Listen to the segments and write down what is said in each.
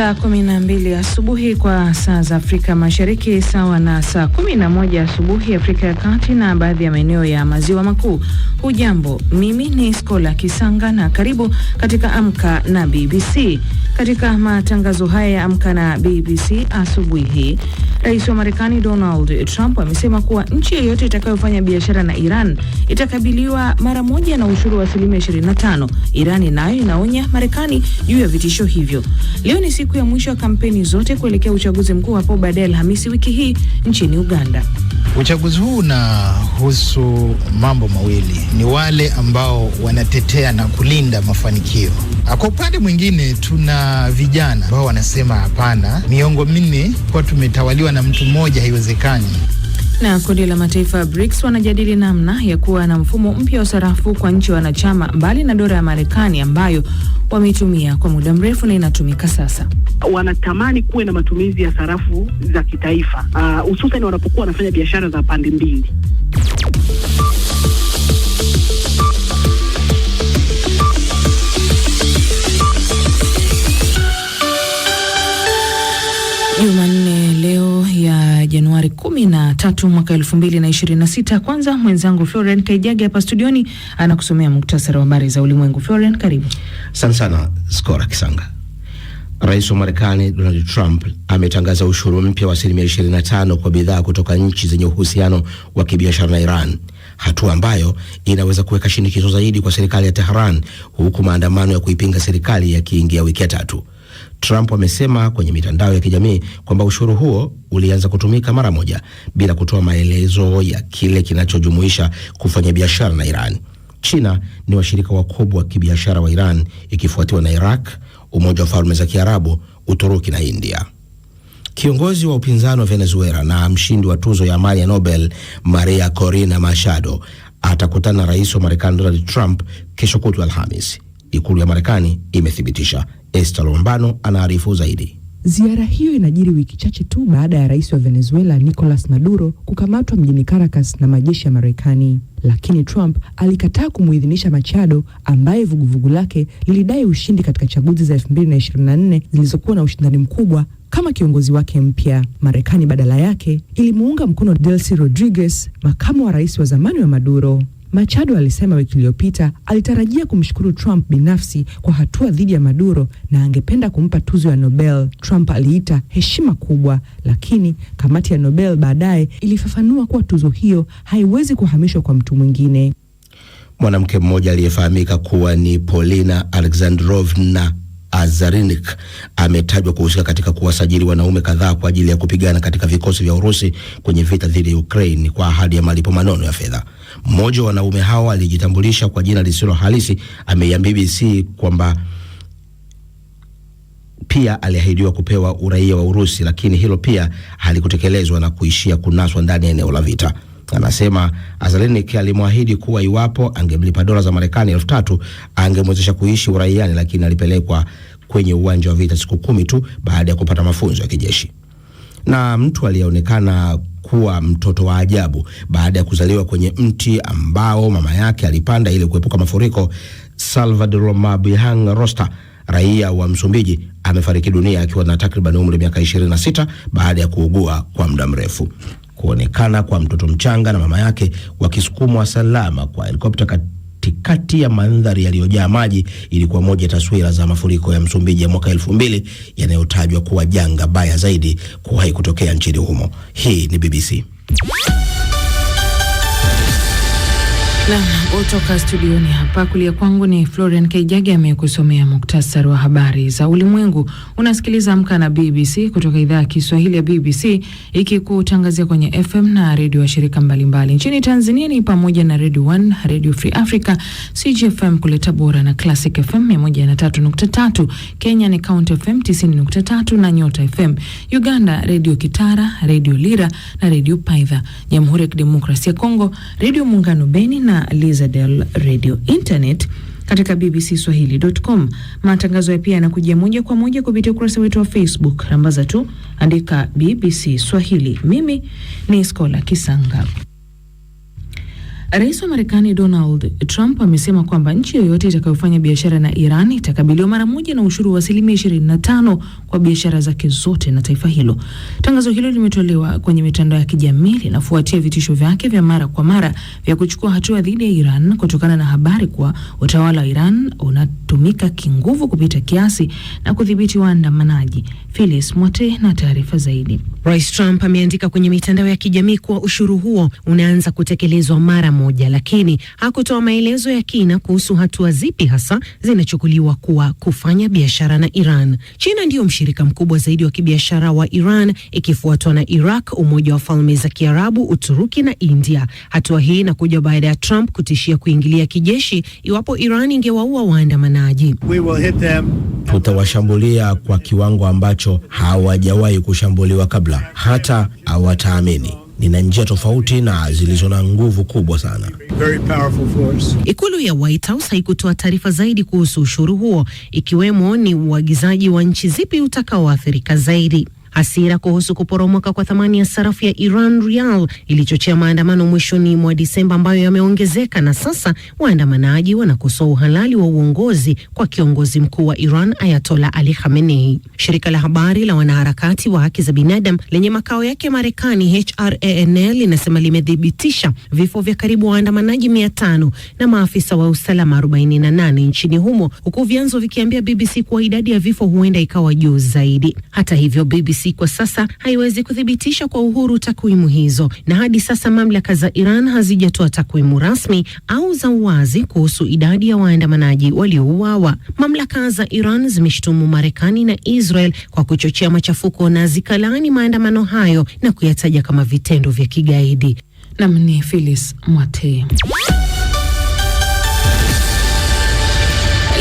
Saa 12 asubuhi kwa saa za Afrika Mashariki, sawa na saa 11 asubuhi Afrika ya Kati na baadhi ya maeneo ya Maziwa Makuu. Hujambo, mimi ni Skola Kisanga na karibu katika Amka na BBC. Katika matangazo haya ya Amka na BBC asubuhi hii, Rais wa Marekani Donald Trump amesema kuwa nchi yoyote itakayofanya biashara na Iran itakabiliwa mara moja na ushuru wa 25%. Iran nayo inaonya Marekani juu ya vitisho hivyo. Leo ni siku ya mwisho ya kampeni zote kuelekea uchaguzi mkuu hapo baadaye Alhamisi wiki hii nchini Uganda. Uchaguzi huu unahusu mambo mawili. Ni wale ambao wanatetea na kulinda mafanikio. Kwa upande mwingine tuna vijana ambao wanasema hapana, miongo minne kwa tumetawaliwa na mtu mmoja haiwezekani. Na kundi la mataifa BRICS wanajadili namna ya kuwa na mfumo mpya wa sarafu kwa nchi wanachama mbali na dola ya Marekani ambayo wameitumia kwa muda mrefu na inatumika sasa. Wanatamani kuwe na matumizi ya sarafu za kitaifa, hususan wanapokuwa wanafanya biashara za pande mbili. Jumanne leo ya Januari 13 mwaka 2026. Kwanza mwenzangu Florence Kaijage hapa studioni anakusomea muktasari wa habari za ulimwengu. Florence, karibu. Asante sana Skola Kisanga. Rais wa Marekani Donald Trump ametangaza ushuru mpya wa 25% kwa bidhaa kutoka nchi zenye uhusiano wa kibiashara na Iran, hatua ambayo inaweza kuweka shinikizo zaidi kwa serikali ya Tehran, huku maandamano ya kuipinga serikali yakiingia wiki ya tatu. Trump amesema kwenye mitandao ya kijamii kwamba ushuru huo ulianza kutumika mara moja bila kutoa maelezo ya kile kinachojumuisha kufanya biashara na Iran. China ni washirika wakubwa wa kibiashara wa Iran, ikifuatiwa na Iraq, Umoja wa Falme za Kiarabu, Uturuki na India. Kiongozi wa upinzani wa Venezuela na mshindi wa tuzo ya amani ya Nobel Maria Corina Machado atakutana na rais wa Marekani Donald Trump kesho kutwa Alhamisi. Ikulu ya Marekani imethibitisha. Esther Lombano anaarifu zaidi. Ziara hiyo inajiri wiki chache tu baada ya rais wa Venezuela Nicolas Maduro kukamatwa mjini Caracas na majeshi ya Marekani. Lakini Trump alikataa kumuidhinisha Machado, ambaye vuguvugu lake lilidai ushindi katika chaguzi za 2024 zilizokuwa na ushindani mkubwa kama kiongozi wake mpya. Marekani badala yake ilimuunga mkono Delcy Rodriguez, makamu wa rais wa zamani wa Maduro. Machado alisema wiki iliyopita alitarajia kumshukuru Trump binafsi kwa hatua dhidi ya Maduro na angependa kumpa tuzo ya Nobel. Trump aliita heshima kubwa, lakini kamati ya Nobel baadaye ilifafanua kuwa tuzo hiyo haiwezi kuhamishwa kwa mtu mwingine. Mwanamke mmoja aliyefahamika kuwa ni Polina Alexandrovna Azarenik ametajwa kuhusika katika kuwasajili wanaume kadhaa kwa ajili ya kupigana katika vikosi vya Urusi kwenye vita dhidi ya Ukraine kwa ahadi ya malipo manono ya fedha. Mmoja wa wanaume hao alijitambulisha kwa jina lisilo halisi ameiambia BBC kwamba pia aliahidiwa kupewa uraia wa Urusi, lakini hilo pia halikutekelezwa na kuishia kunaswa ndani ya eneo la vita. Anasema Azarenik alimwahidi kuwa iwapo angemlipa dola za Marekani 3,000 angemwezesha kuishi uraiani, lakini alipelekwa kwenye uwanja wa vita siku 10 tu baada ya kupata mafunzo ya kijeshi. Na mtu aliyeonekana kuwa mtoto wa ajabu baada ya kuzaliwa kwenye mti ambao mama yake alipanda ili kuepuka mafuriko, Salvador Mabihang Rosta, raia wa Msumbiji, amefariki dunia akiwa na takriban umri miaka 26 baada ya kuugua kwa muda mrefu. Kuonekana kwa mtoto mchanga na mama yake wakisukumwa salama kwa helikopta katikati ya mandhari yaliyojaa maji ilikuwa moja taswira za mafuriko ya Msumbiji ya mwaka 2000 yanayotajwa kuwa janga baya zaidi kuwahi kutokea nchini humo. Hii ni BBC. Na kutoka studioni hapa kulia kwangu ni Florence Kaijage amekusomea muktasari wa habari za ulimwengu. Unasikiliza Amka na BBC kutoka idhaa ya Kiswahili ya BBC ikikutangazia kwenye FM na redio wa shirika mbalimbali. Nchini Tanzania ni pamoja na Radio 1, Radio Free Africa, CGFM kule Tabora na Classic FM 103.3. Kenya ni Count FM 90.3 na Nyota FM. Uganda Radio Kitara, Radio Lira na Radio Paidha. Jamhuri ya Kidemokrasia ya Kongo, Radio Muungano Beni na Lizadel Radio. Internet katika bbcswahili.com. Matangazo ya pia yanakujia moja kwa moja kupitia ukurasa wetu wa Facebook. Rambaza tu andika BBC Swahili. Mimi ni Skola Kisanga. Rais wa Marekani Donald Trump amesema kwamba nchi yoyote itakayofanya biashara na Iran itakabiliwa mara moja na ushuru wa 25% kwa biashara zake zote na taifa hilo. Tangazo hilo limetolewa kwenye mitandao ya kijamii linafuatia vitisho vyake vya mara kwa mara vya kuchukua hatua dhidi ya Iran kutokana na habari kuwa utawala wa Iran unatumika kinguvu kupita kiasi na kudhibiti waandamanaji. Phyllis Mwote na taarifa zaidi. Rais Trump ameandika kwenye mitandao ya kijamii kuwa ushuru huo unaanza kutekelezwa mara moja, lakini hakutoa maelezo ya kina kuhusu hatua zipi hasa zinachukuliwa kuwa kufanya biashara na Iran. China ndiyo mshirika mkubwa zaidi wa kibiashara wa Iran, ikifuatwa na Iraq, Umoja wa Falme za Kiarabu, Uturuki na India. Hatua hii inakuja baada ya Trump kutishia kuingilia kijeshi iwapo Iran ingewaua waandamanaji. Tutawashambulia kwa kiwango ambacho hawajawahi kushambuliwa kabla, hata hawataamini. Nina njia tofauti na zilizo na nguvu kubwa sana. Ikulu ya White House haikutoa taarifa zaidi kuhusu ushuru huo, ikiwemo ni uagizaji wa nchi zipi utakaoathirika zaidi. Hasira kuhusu kuporomoka kwa thamani ya sarafu ya Iran rial ilichochea maandamano mwishoni mwa Disemba ambayo yameongezeka, na sasa waandamanaji wanakosoa uhalali wa uongozi kwa kiongozi mkuu wa Iran Ayatollah Ali Khamenei. Shirika la habari la wanaharakati wa haki za binadamu lenye makao yake Marekani, HRANL, linasema limedhibitisha vifo vya karibu waandamanaji 500 na maafisa wa usalama 48 nchini humo, huku vyanzo vikiambia BBC kuwa idadi ya vifo huenda ikawa juu zaidi. Hata hivyo, BBC kwa sasa haiwezi kuthibitisha kwa uhuru takwimu hizo, na hadi sasa mamlaka za Iran hazijatoa takwimu rasmi au za uwazi kuhusu idadi ya waandamanaji waliouawa. Mamlaka za Iran zimeshtumu Marekani na Israel kwa kuchochea machafuko na zikalaani maandamano hayo na kuyataja kama vitendo vya kigaidi. Namni Phyllis Mwate.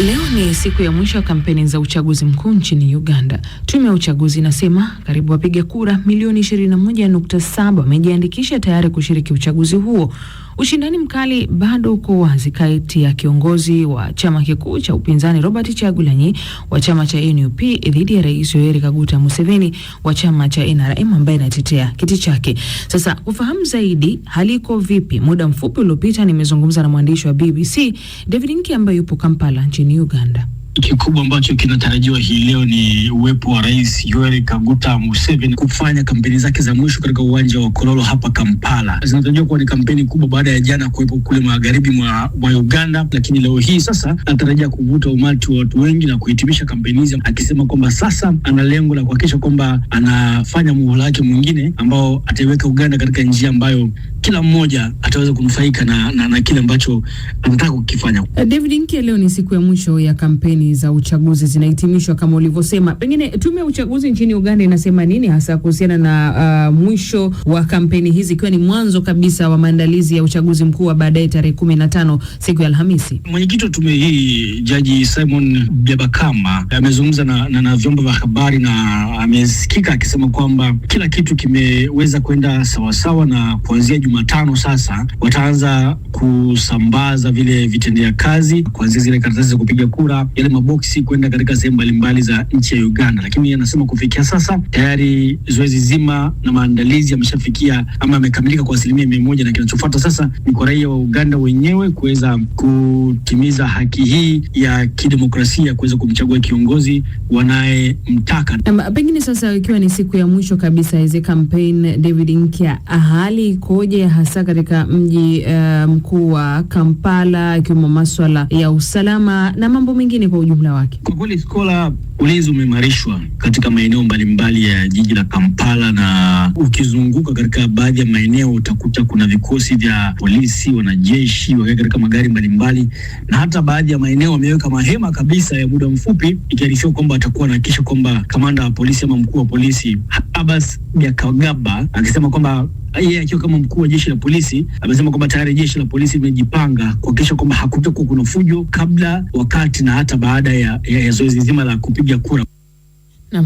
Leo ni siku ya mwisho ya kampeni za uchaguzi mkuu nchini Uganda. Tume ya uchaguzi inasema karibu wapiga kura milioni 21.7 wamejiandikisha tayari kushiriki uchaguzi huo. Ushindani mkali bado uko wazi kati ya kiongozi wa chama kikuu cha upinzani Robert Kyagulanyi wa chama cha NUP dhidi ya Rais Yoweri Kaguta Museveni wa chama cha NRM ambaye anatetea kiti chake. Sasa kufahamu zaidi hali iko vipi, muda mfupi uliopita nimezungumza na mwandishi wa BBC David Nkya ambaye yupo Kampala nchini Uganda. Kikubwa ambacho kinatarajiwa hii leo ni uwepo wa Rais Yoweri Kaguta Museveni kufanya kampeni zake za mwisho katika uwanja wa Kololo hapa Kampala. Zinatarajiwa kuwa ni kampeni kubwa baada ya jana kuwepo kule magharibi mwa Uganda, lakini leo hii sasa anatarajia kuvuta umati wa watu wengi na kuhitimisha kampeni hizi, akisema kwamba sasa ana lengo la kuhakikisha kwamba anafanya muhula wake mwingine ambao ataiweka Uganda katika njia ambayo kila mmoja ataweza kunufaika na kile ambacho anataka kukifanya. David Nkya, leo ni siku ya mwisho ya kampeni za uchaguzi zinahitimishwa kama ulivyosema. Pengine tume ya uchaguzi nchini Uganda inasema nini hasa kuhusiana na mwisho wa kampeni hizi, ikiwa ni mwanzo kabisa wa maandalizi ya uchaguzi mkuu wa baadaye tarehe 15 siku ya Alhamisi? Mwenyekiti wa tume hii Jaji Simon Byabakama amezungumza na vyombo vya habari na amesikika akisema kwamba kila kitu kimeweza kwenda sawasawa, na kuanzia Jumatano sasa wataanza kusambaza vile vitendea kazi, kuanzia zile karatasi za kupiga kura, yale maboksi kwenda katika sehemu mbalimbali za nchi ya Uganda. Lakini anasema kufikia sasa tayari zoezi zima na maandalizi yameshafikia ama yamekamilika kwa 100%, na kinachofuata sasa ni kwa raia wa Uganda wenyewe kuweza kutimiza haki hii ya kidemokrasia, kuweza kumchagua kiongozi wanayemtaka. Pengine sasa ikiwa ni siku ya mwisho kabisa hizi campaign, David Nkya, hali ikoje hasa katika mji mkuu wa Kampala, ikiwemo masuala ya usalama na mambo mengine kwa ujumla wake? Kwa kweli Skola, ulinzi umeimarishwa katika maeneo mbalimbali ya jiji la Kampala, na ukizunguka katika baadhi ya maeneo utakuta kuna vikosi vya polisi, wanajeshi wakiwa katika magari mbalimbali, na hata baadhi ya maeneo wameweka mahema kabisa ya muda mfupi, ikiarifiwa kwamba atakuwa anahakikisha kwamba kamanda wa polisi ama mkuu wa polisi Abbas Byakagaba akisema kwamba yeye akiwa kama mkuu wa jeshi la polisi amesema kwamba tayari jeshi la polisi limejipanga kuhakikisha kwamba hakutakuwa kuna fujo kabla, wakati na hata baada ya zoezi zima la kupiga kura.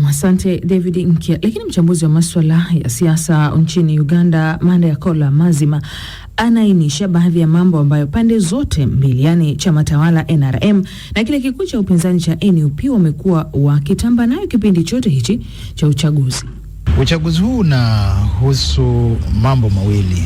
Asante David Nkya. Lakini mchambuzi wa masuala ya siasa nchini Uganda, Manda Yakola Mazima, anainisha baadhi ya mambo ambayo pande zote mbili, yani chama tawala NRM na kile kikuu cha upinzani cha NUP, wamekuwa wakitamba nayo kipindi chote hichi cha uchaguzi. Uchaguzi huu unahusu mambo mawili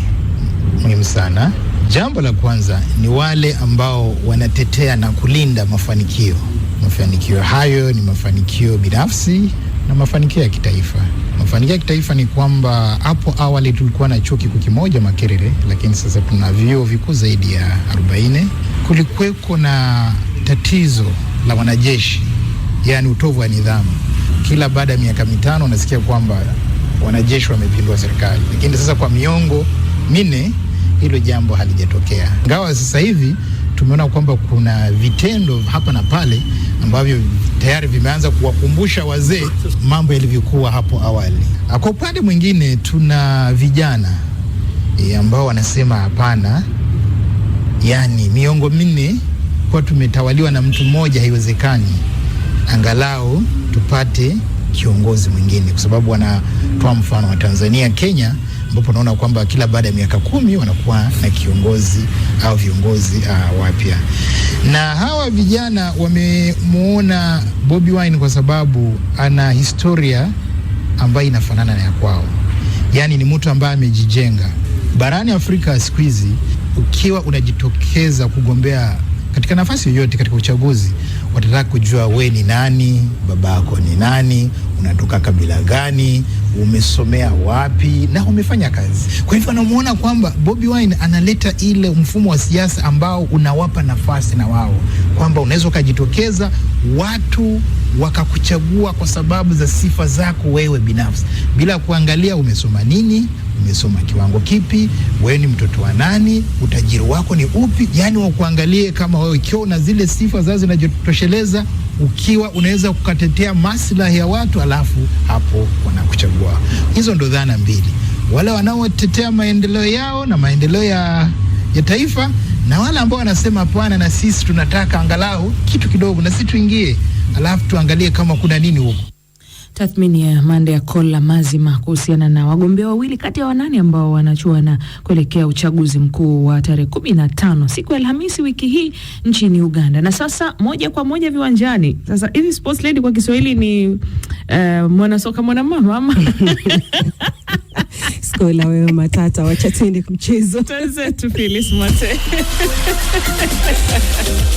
muhimu sana. Jambo la kwanza ni wale ambao wanatetea na kulinda mafanikio. Mafanikio hayo ni mafanikio binafsi na mafanikio ya kitaifa. Mafanikio ya kitaifa ni kwamba hapo awali tulikuwa na chuo kikuu kimoja Makerere, lakini sasa tuna vyuo vikuu zaidi ya 40. Kulikuweko na tatizo la wanajeshi, yani utovu wa nidhamu. Kila baada ya miaka 5 unasikia kwamba wanajeshi wamepindua serikali, lakini sasa kwa miongo 4 hilo jambo halijatokea. Ingawa sasa hivi tumeona kwamba kuna vitendo hapa na pale ambavyo tayari vimeanza kuwakumbusha wazee mambo yalivyokuwa hapo awali. Kwa upande mwingine tuna vijana ambao wanasema hapana, yani miongo 4 kwa tumetawaliwa na mtu mmoja haiwezekani, angalau tupate kiongozi mwingine, kwa sababu wanatoa mfano wa Tanzania, Kenya, ambapo naona kwamba kila baada ya miaka 10 wanakuwa na kiongozi au viongozi wapya. Na hawa vijana wamemuona Bobi Wine kwa sababu ana historia ambayo inafanana na ya kwao. Yani ni mtu ambaye amejijenga. Barani Afrika siku hizi ukiwa unajitokeza kugombea katika nafasi yoyote katika uchaguzi, watataka kujua we ni nani, babako ni nani, unatoka kabila gani, umesomea wapi na umefanya kazi. Kwa hivyo anamuona kwamba Bobi Wine analeta ile mfumo wa siasa ambao unawapa nafasi na wao, kwamba unaweza ukajitokeza watu wakakuchagua kwa sababu za sifa zako wewe binafsi, bila kuangalia umesoma nini, umesoma kiwango kipi, wewe ni mtoto wa nani, utajiri wako ni upi. Yani wakuangalie kama wewe ikiwa na zile sifa zazo zinajitosheleza, ukiwa unaweza kukatetea maslahi ya watu, alafu hapo wanakuchagua. Hizo ndo dhana mbili, wale wanaotetea maendeleo yao na maendeleo ya taifa, na wale ambao wanasema hapana, na sisi tunataka angalau kitu kidogo na sisi tuingie, alafu tuangalie kama kuna nini huko. Tathmini ya Mande ya Kola Mazima kuhusiana na wagombea wawili kati ya 8 ambao wanachuana kuelekea uchaguzi mkuu wa tarehe 15 siku ya Alhamisi wiki hii nchini Uganda. Na sasa moja kwa moja viwanjani. Sasa hivi sports lady kwa Kiswahili ni mwanasoka mwanamama ama Skola wewe matata, wacha tuende kumchezo. Tuanze Phyllis Mate.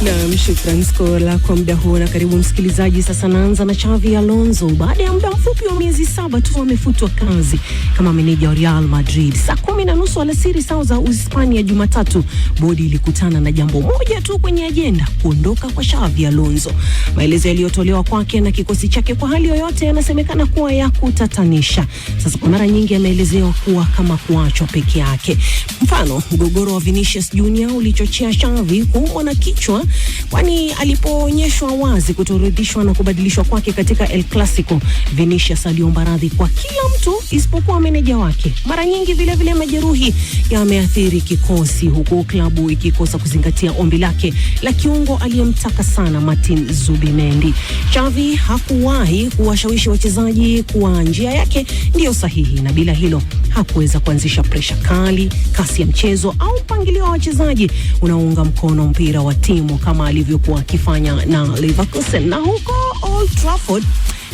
Na shukrani Skola kwa muda huo, na karibu msikilizaji. Sasa naanza na Xavi Alonso. Baada ya muda mfupi wa miezi 7 tu amefutwa kazi kama meneja wa Real Madrid. Saa 10:30 alasiri saa za Uhispania Jumatatu, bodi ilikutana na jambo moja tu kwenye ajenda: kuondoka kwa Xavi Alonso. Maelezo yaliyotolewa kwake na kikosi chake kwa hali yoyote yanasemekana kuwa ya kutatanisha. Sasa kwa mara nyingi ameelezewa kuwa kama kuachwa peke yake. Mfano, mgogoro wa Vinicius Junior ulichochea Xavi kuumwa na kichwa, kwani alipoonyeshwa wazi kutoridhishwa na kubadilishwa kwake katika El Clasico, Vinicius aliomba radhi kwa kila mtu isipokuwa meneja wake. Mara nyingi vile majeruhi yameathiri kikosi, huku klabu ikikosa kuzingatia ombi lake la kiungo aliyemtaka sana Martin Zubimendi. Xavi hakuwahi kuwashawishi wachezaji kuwa njia yake ndiyo sahihi, na bila hilo hakuweza kuanzisha presha kali, kasi ya mchezo au mpangilio wa wachezaji unaounga mkono mpira wa timu kama alivyokuwa akifanya na Leverkusen. Na huko Old Trafford,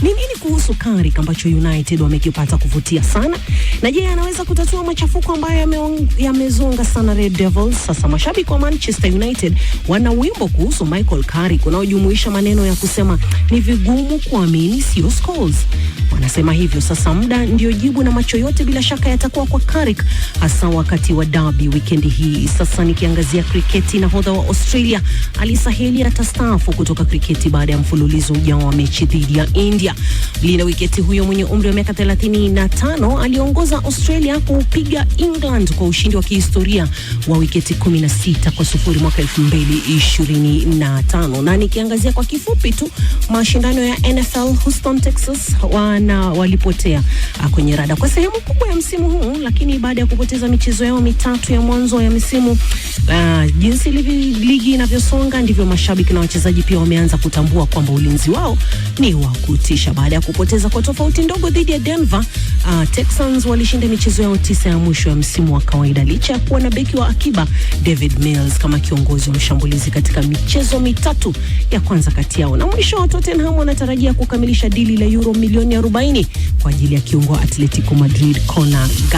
ni nini kuhusu Carrick ambacho United wamekipata kuvutia sana? Na je, anaweza kutatua machafuko ambayo yamezonga sana Red Devils? Sasa mashabiki wa Manchester United wana wimbo kuhusu Michael Carrick unaojumuisha maneno ya kusema ni vigumu kuamini sio Scholes. Wanasema hivyo. Sasa muda ndio jibu, na macho yote bila shaka yatakuwa kwa Carrick, hasa wakati wa derby weekend hii. Sasa nikiangazia kriketi, nahodha wa Australia Ali Saheli atastaafu kutoka kriketi baada ya mfululizo ujao wa mechi dhidi ya India. Mlinda wiketi huyo mwenye umri wa miaka 35 aliongoza Australia kupiga England kwa ushindi wa kihistoria wa wiketi 16-0 mwaka 2025. Na nikiangazia kwa kifupi tu mashindano ya NFL, Houston Texas walipotea kwenye rada kwa sehemu kubwa ya msimu huu, lakini baada ya kupoteza michezo yao mitatu ya mwanzo ya msimu, jinsi ligi inavyosonga ndivyo mashabiki na wachezaji pia wameanza kutambua kwamba ulinzi wao ni wa kutisha. Baada ya kupoteza kwa tofauti ndogo dhidi ya Denver, Texans walishinda michezo yao 9 ya mwisho ya msimu wa kawaida, licha ya kuwa na beki wa akiba David Mills kama kiongozi wa mshambulizi katika michezo mitatu ya kwanza kati yao. Na mwisho wa Tottenham wanatarajia kukamilisha dili la euro milioni 40 kwa ajili ya kiungo Atletico Madrid Conor